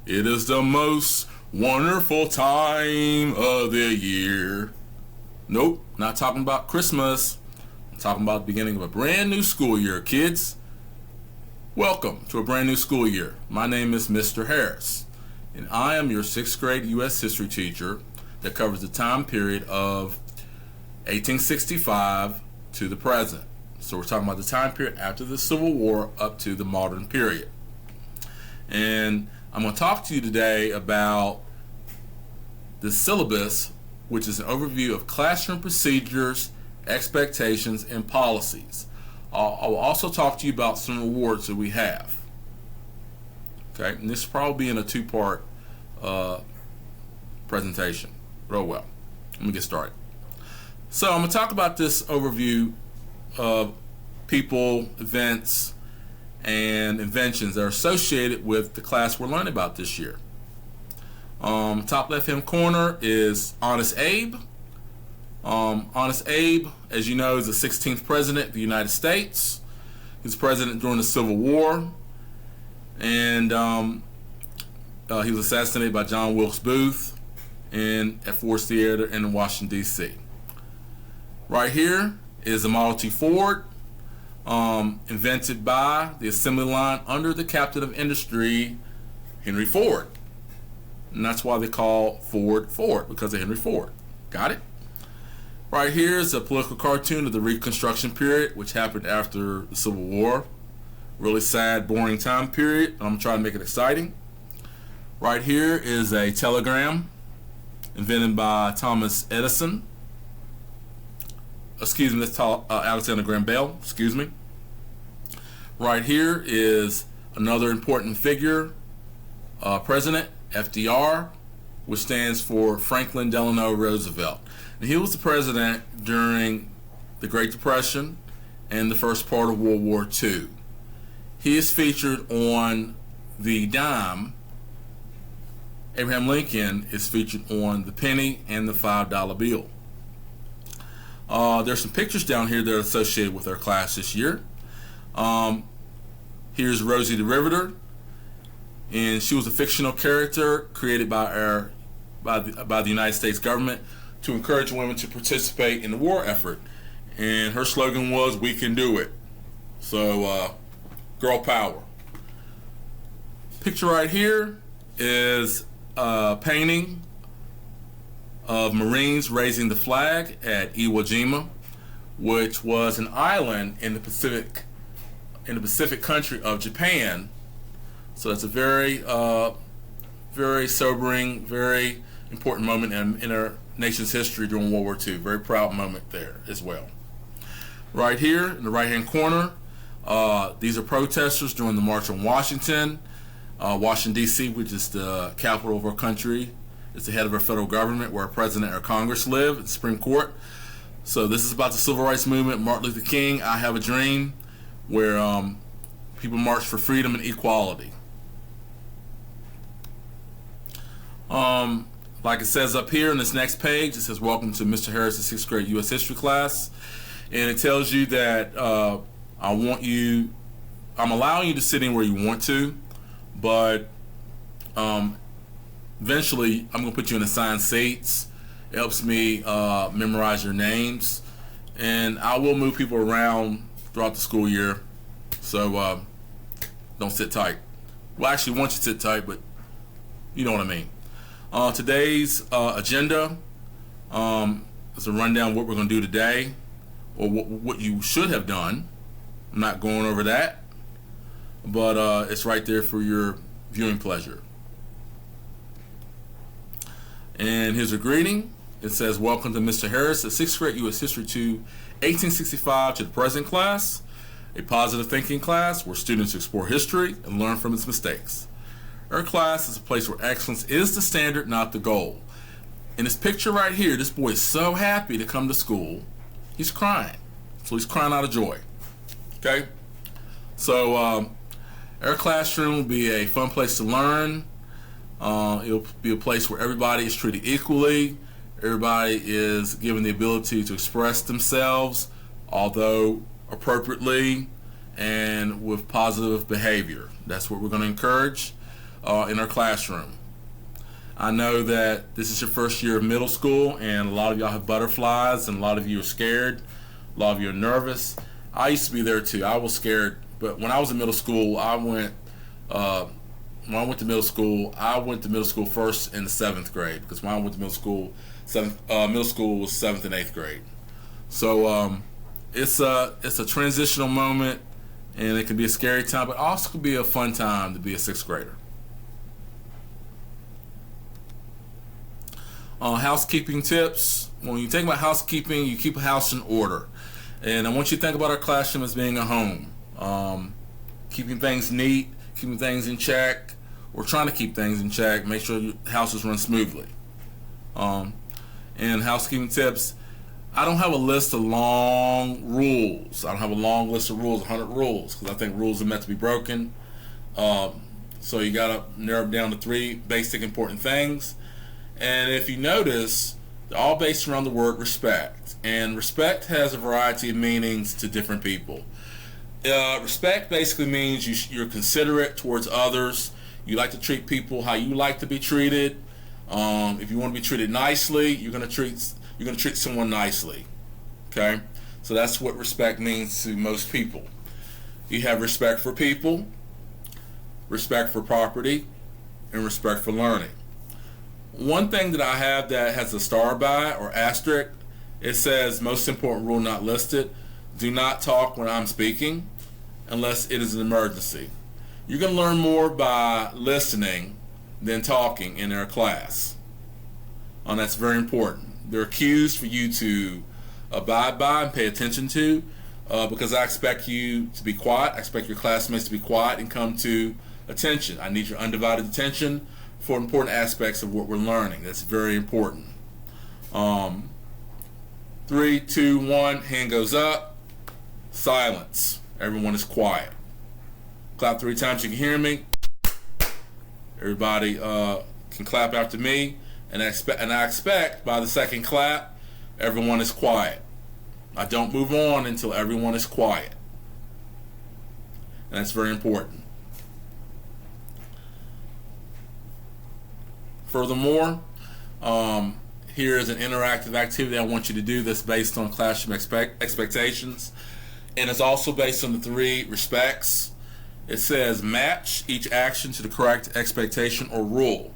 It is the most wonderful time of the year. Nope, not talking about Christmas. I'm talking about the beginning of a brand new school year, kids. Welcome to a brand new school year. My name is Mr. Harris, and I am your 6th grade U.S. history teacher that covers the time period of 1865 to the present. So we're talking about the time period after the Civil War up to the modern period. And I'm going to talk to you today about the syllabus, which is an overview of classroom procedures, expectations, and policies. I will also talk to you about some awards that we have. Okay, and this will probably be in a two-part presentation. Oh well, let me get started. So I'm going to talk about this overview of people, events, and inventions that are associated with the class we're learning about this year. Top left-hand corner is Honest Abe. Honest Abe, as you know, is the 16th president of the United States. He was president during the Civil War, and he was assassinated by John Wilkes Booth at Ford's Theater in Washington, D.C. Right here is the Model T Ford, invented by the assembly line under the captain of industry, Henry Ford. And that's why they call Ford Ford, because of Henry Ford. Got it? Right here is a political cartoon of the Reconstruction period, which happened after the Civil War. Really sad, boring time period. I'm trying to make it exciting. Right here is a telegram invented by Thomas Edison. Excuse me, that's Alexander Graham Bell. Excuse me. Right here is another important figure, President FDR, which stands for Franklin Delano Roosevelt. And he was the president during the Great Depression and the first part of World War II. He is featured on the dime. Abraham Lincoln is featured on the penny and the $5 bill. There's some pictures down here that are associated with our class this year. Here's Rosie the Riveter, and she was a fictional character created by the United States government to encourage women to participate in the war effort. And her slogan was, "We can do it." So, girl power. Picture right here is a painting of Marines raising the flag at Iwo Jima, which was an island in the Pacific country of Japan. So that's a very sobering, very important moment in our nation's history during World War II. Very proud moment there as well. Right here in the right-hand corner, these are protesters during the March on Washington. Washington, D.C., which is the capital of our country. It's the head of our federal government, where our president or Congress live, at the Supreme Court. So this is about the civil rights movement, Martin Luther King, I Have a Dream, where people march for freedom and equality. Like it says up here in this next page, it says, "Welcome to Mr. Harris' 6th grade U.S. history class." And it tells you that I'm allowing you to sit in where you want to, but eventually I'm going to put you in assigned seats. It helps me memorize your names, and I will move people around throughout the school year, so don't sit tight. Well, I actually want you to sit tight, but you know what I mean. Today's agenda is a rundown of what we're going to do today, or what you should have done. I'm not going over that, but it's right there for your viewing pleasure. And here's a greeting. It says, "Welcome to Mr. Harris, the 6th grade U.S. History 2, 1865 to the present class, a positive thinking class where students explore history and learn from its mistakes. Our class is a place where excellence is the standard, not the goal." In this picture right here, this boy is so happy to come to school. He's crying. So he's crying out of joy. Okay? So our classroom will be a fun place to learn. It'll be a place where everybody is treated equally. Everybody is given the ability to express themselves, although appropriately and with positive behavior. That's what we're going to encourage. in our classroom. I know that this is your first year of middle school, and a lot of y'all have butterflies, and a lot of you are scared. A lot of you are nervous. I used to be there too. I was scared, but when I was in middle school, when I went to middle school first in the 7th grade, because when I went to middle school, middle school was 7th and 8th grade. So it's a transitional moment, and it can be a scary time, but also could be a fun time to be a 6th grader. Housekeeping tips. When you think about housekeeping, you keep a house in order. And I want you to think about our classroom as being a home. Keeping things neat, keeping things in check. We're trying to keep things in check, make sure your houses run smoothly. And housekeeping tips, I don't have a list of long rules. I don't have a long list of rules, 100 rules, because I think rules are meant to be broken. So you got to narrow it down to 3 basic important things. And if you notice, they're all based around the word respect. And respect has a variety of meanings to different people. Respect basically means you're considerate towards others. You like to treat people how you like to be treated. If you want to be treated nicely, you're going to treat someone nicely. Okay? So that's what respect means to most people. You have respect for people, respect for property, and respect for learning. One thing that I have that has a star by it or asterisk, it says most important rule not listed: do not talk when I'm speaking unless it is an emergency. You're going to learn more by listening than talking in our class. That's very important. There are cues for you to abide by and pay attention to, because I expect you to be quiet. I expect your classmates to be quiet and come to attention. I need your undivided attention for important aspects of what we're learning. That's very important. 3, 2, 1, hand goes up. Silence. Everyone is quiet. Clap 3 times, you can hear me. Everybody can clap after me. And I expect by the second clap, everyone is quiet. I don't move on until everyone is quiet. And that's very important. Furthermore, here is an interactive activity I want you to do that's based on classroom expectations, and it's also based on the 3 respects. It says match each action to the correct expectation or rule.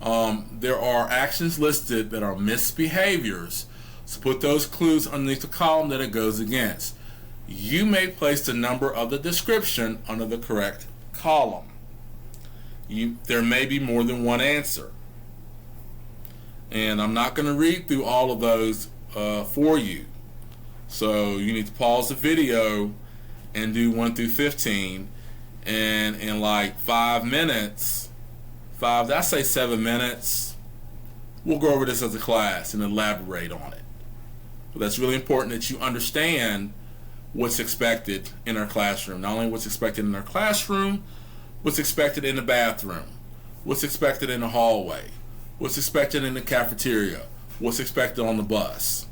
There are actions listed that are misbehaviors, so put those clues underneath the column that it goes against. You may place the number of the description under the correct column. There may be more than one answer, and I'm not going to read through all of those for you, so you need to pause the video and do 1 through 15, and in like 5 minutes, I say 7 minutes, we'll go over this as a class and elaborate on it. But that's really important that you understand what's expected in our classroom. Not only what's expected in our classroom, what's expected in the bathroom, what's expected in the hallway, what's expected in the cafeteria, what's expected on the bus.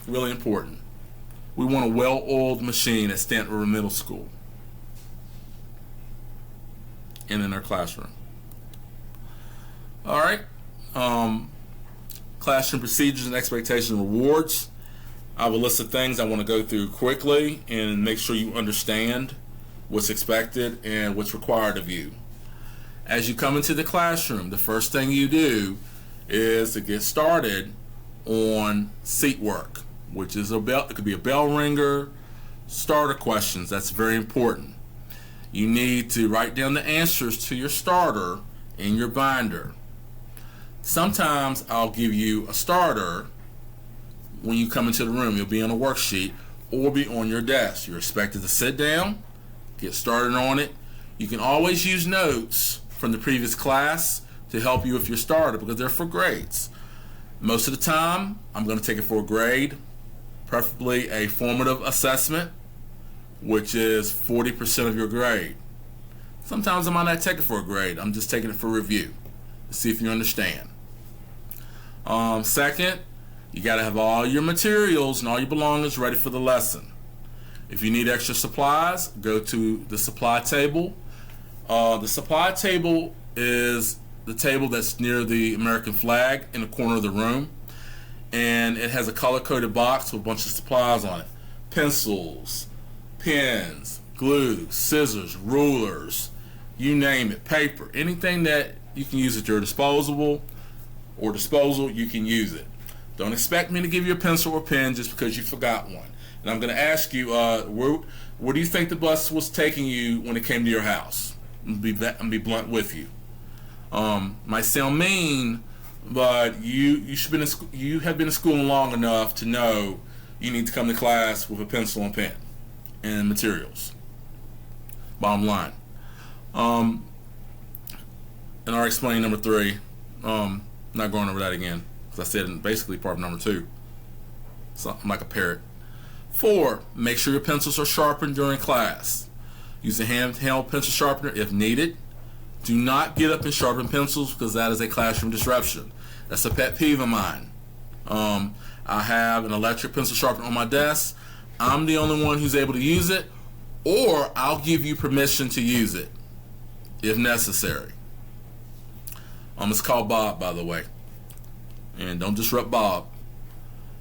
Really important. We want a well-oiled machine at Stanton River Middle School and in our classroom. All right. Classroom procedures and expectations and rewards. I have a list of things I want to go through quickly and make sure you understand what's expected and what's required of you. As you come into the classroom, the first thing you do is to get started on seat work, which is it could be a bell ringer, starter questions. That's very important. You need to write down the answers to your starter in your binder. Sometimes I'll give you a starter when you come into the room. You'll be on a worksheet or be on your desk. You're expected to sit down, get started on it. You can always use notes from the previous class to help you with your starter because they're for grades. Most of the time, I'm going to take it for a grade, preferably a formative assessment, which is 40% of your grade. Sometimes I might not take it for a grade. I'm just taking it for review to see if you understand. Second, you got to have all your materials and all your belongings ready for the lesson. If you need extra supplies, go to the supply table The supply table is the table that's near the American flag in the corner of the room, and it has a color-coded box with a bunch of supplies on it. Pencils, pens, glue, scissors, rulers, you name it, paper, anything that you can use at your disposal, you can use it. Don't expect me to give you a pencil or pen just because you forgot one. And I'm going to ask you, where do you think the bus was taking you when it came to your house? I'm going to be blunt with you. Might sound mean, but you have been in school long enough to know you need to come to class with a pencil and pen and materials. Bottom line. And I already explained number 3. Not going over that again, because I said in basically part of number 2. So I'm like a parrot. 4, make sure your pencils are sharpened during class. Use a handheld pencil sharpener if needed. Do not get up and sharpen pencils, because that is a classroom disruption. That's a pet peeve of mine. I have an electric pencil sharpener on my desk. I'm the only one who's able to use it, or I'll give you permission to use it if necessary. It's called Bob, by the way. And don't disrupt Bob.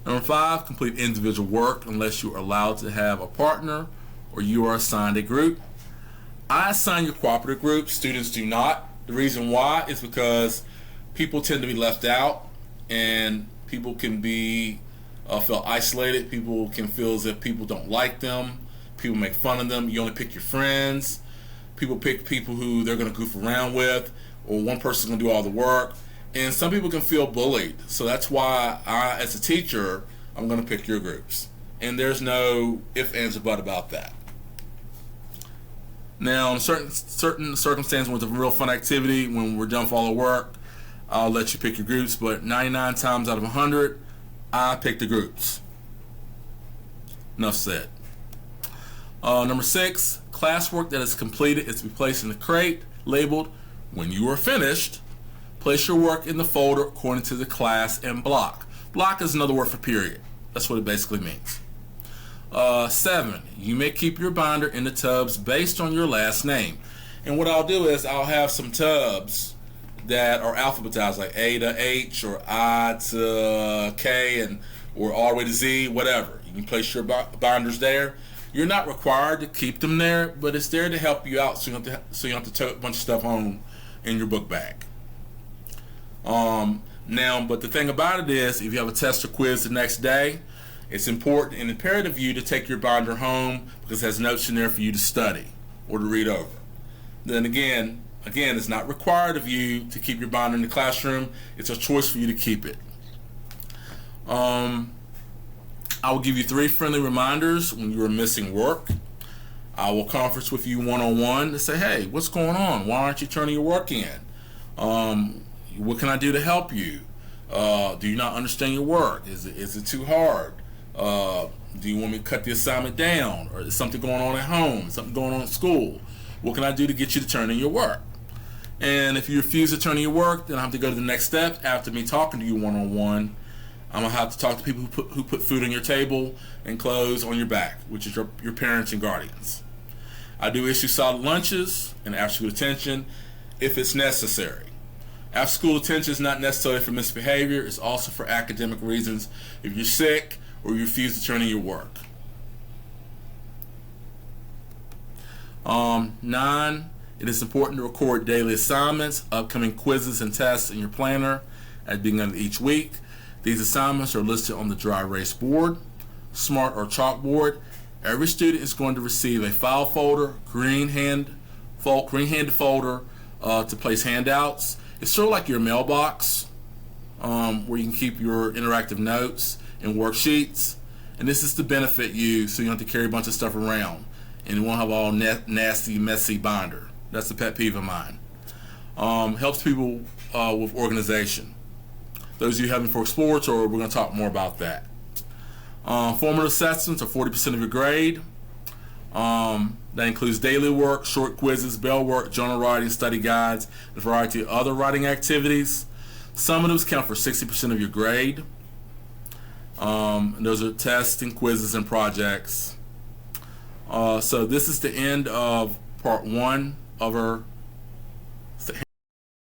Number 5, complete individual work unless you are allowed to have a partner or you are assigned a group. I assign your cooperative groups. Students do not. The reason why is because people tend to be left out, and people can be feel isolated. People can feel as if people don't like them. People make fun of them. You only pick your friends. People pick people who they're going to goof around with, or one person's going to do all the work. And some people can feel bullied. So that's why I, as a teacher, I'm going to pick your groups. And there's no ifs, ands, or buts about that. Now, in certain circumstances with a real fun activity, when we're done with all the work, I'll let you pick your groups. But 99 times out of 100, I pick the groups. Enough said. Number 6, classwork that is completed is to be placed in the crate labeled "When you are finished." Place your work in the folder according to the class and block. Block is another word for period. That's what it basically means. 7, you may keep your binder in the tubs based on your last name. And what I'll do is I'll have some tubs that are alphabetized, like A to H or I to K, or all the way to Z, whatever. You can place your binders there. You're not required to keep them there, but it's there to help you out, so you don't have to tote a bunch of stuff home in your book bag. But the thing about it is, if you have a test or quiz the next day, it's important and imperative of you to take your binder home, because it has notes in there for you to study or to read over. Then again, it's not required of you to keep your binder in the classroom. It's a choice for you to keep it. I will give you 3 friendly reminders when you are missing work. I will conference with you one-on-one to say, hey, what's going on? Why aren't you turning your work in? What can I do to help you? Do you not understand your work? Is it too hard? Do you want me to cut the assignment down? Or is something going on at home? Something going on at school? What can I do to get you to turn in your work? And if you refuse to turn in your work, then I have to go to the next step. After me talking to you one-on-one, I'm going to have to talk to people who put food on your table and clothes on your back, which is your parents and guardians. I do issue solid lunches and after-school detention if it's necessary. After-school detention is not necessarily for misbehavior. It's also for academic reasons if you're sick or you refuse to turn in your work. 9, it is important to record daily assignments, upcoming quizzes, and tests in your planner at the beginning of each week. These assignments are listed on the dry erase board, smart or chalkboard. Every student is going to receive a file folder, green-handed folder to place handouts. It's sort of like your mailbox, where you can keep your interactive notes and worksheets. And this is to benefit you, so you don't have to carry a bunch of stuff around and you won't have all nasty, messy binder. That's a pet peeve of mine. Helps people with organization. Those of you having for sports, or we're going to talk more about that. Formative assessments are 40% of your grade. That includes daily work, short quizzes, bell work, journal writing, study guides, and a variety of other writing activities. Summatives count for 60% of your grade. And those are tests and quizzes and projects. So this is the end of part 1 of our